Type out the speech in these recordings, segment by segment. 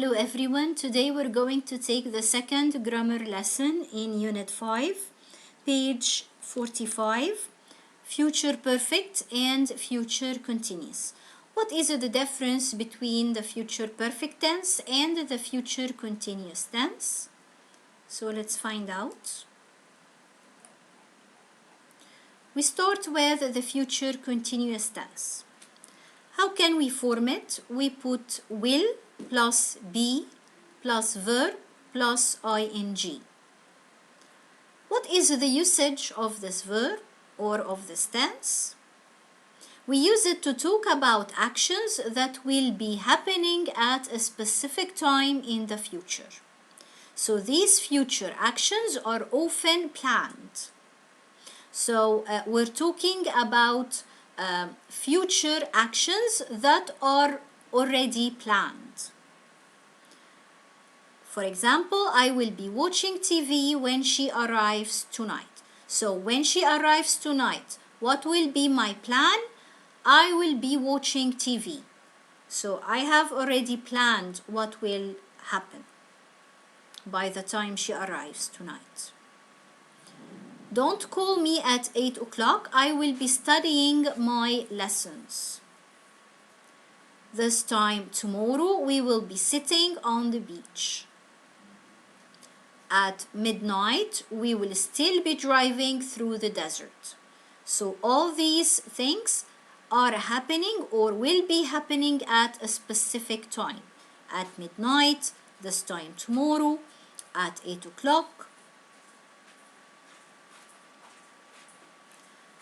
Hello everyone, today we're going to take the second grammar lesson in Unit 5, page 45, future perfect and future continuous. What is the difference between the future perfect tense and the future continuous tense? So let's find out. We start with the future continuous tense. How can we form it? We put will plus be plus verb plus ing. What is the usage of this verb or of this tense? We use it to talk about actions that will be happening at a specific time in the future. So these future actions are often planned. So we're talking about future actions that are already planned. For example, I will be watching TV when she arrives tonight. So when she arrives tonight, what will be my plan? I will be watching TV. So I have already planned what will happen by the time she arrives tonight. Don't call me at 8 o'clock. I will be studying my lessons. This time tomorrow we will be sitting on the beach. At midnight we will still be driving through the desert. So all these things are happening or will be happening at a specific time. At midnight, this time tomorrow, at 8 o'clock.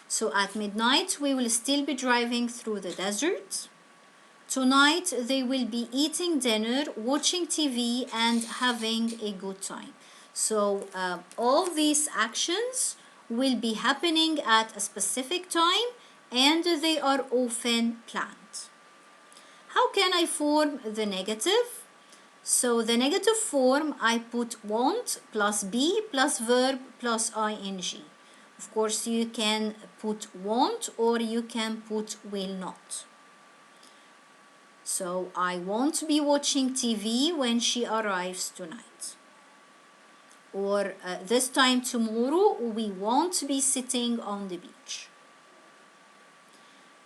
So at midnight, we will still be driving through the desert. Tonight, they will be eating dinner, watching TV, and having a good time. So all these actions will be happening at a specific time, and they are often planned. How can I form the negative? So the negative form, I put want plus be plus verb plus ing. Of course, you can put want or you can put will not. So, I won't be watching TV when she arrives tonight. Or this time tomorrow, we won't be sitting on the beach.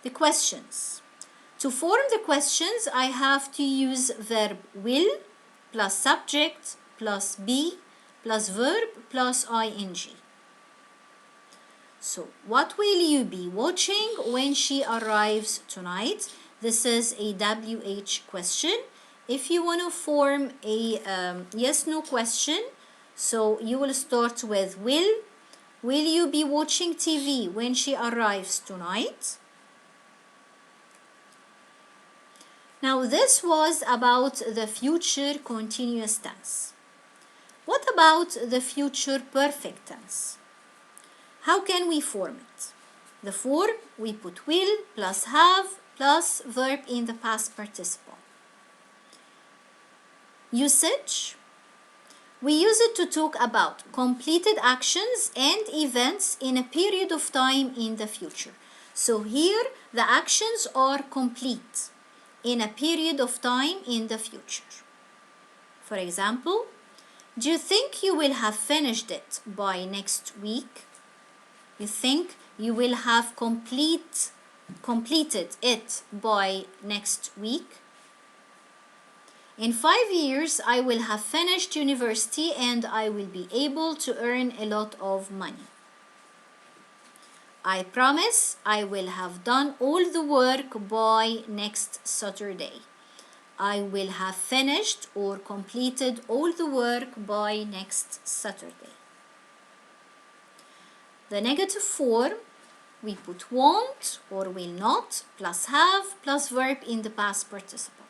The questions. To form the questions, I have to use verb will plus subject plus be plus verb plus ing. So, what will you be watching when she arrives tonight? This is a WH question. If you want to form a yes-no question, so you will start with will. Will you be watching TV when she arrives tonight? Now, this was about the future continuous tense. What about the future perfect tense? How can we form it? The form, we put will plus have plus verb in the past participle. Usage, we use it to talk about completed actions and events in a period of time in the future. So here, the actions are complete in a period of time in the future. For example, do you think you will have finished it by next week? You think you will have completed it by next week? In 5 years, I will have finished university and I will be able to earn a lot of money. I promise I will have done all the work by next Saturday. I will have finished or completed all the work by next Saturday. The negative form, we put won't or will not plus have plus verb in the past participle.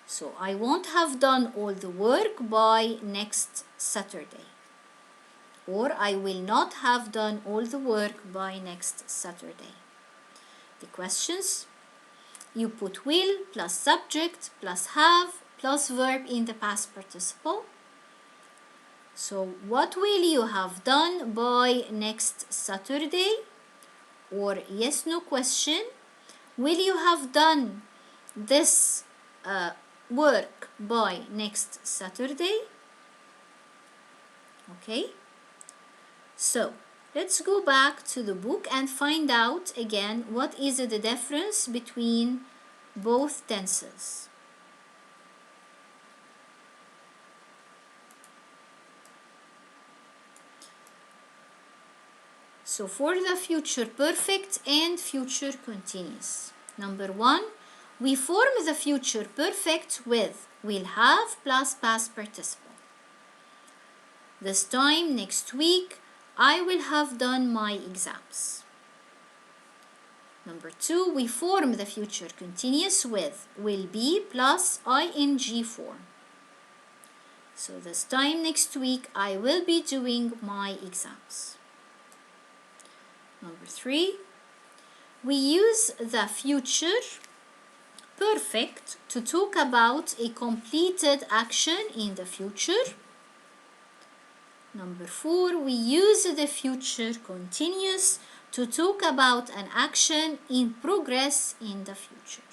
So I won't have done all the work by next Saturday. Or I will not have done all the work by next Saturday. The questions, you put will plus subject plus have plus verb in the past participle. So what will you have done by next Saturday? Or yes, no question. Will you have done this work by next Saturday. Okay, so let's go back to the book and find out again what is the difference between both tenses. So for the future perfect and future continuous. Number 1, we form the future perfect with will have plus past participle. This time next week, I will have done my exams. Number 2, we form the future continuous with will be plus ing form. So this time next week, I will be doing my exams. Number 3, we use the future perfect to talk about a completed action in the future. Number 4, we use the future continuous to talk about an action in progress in the future.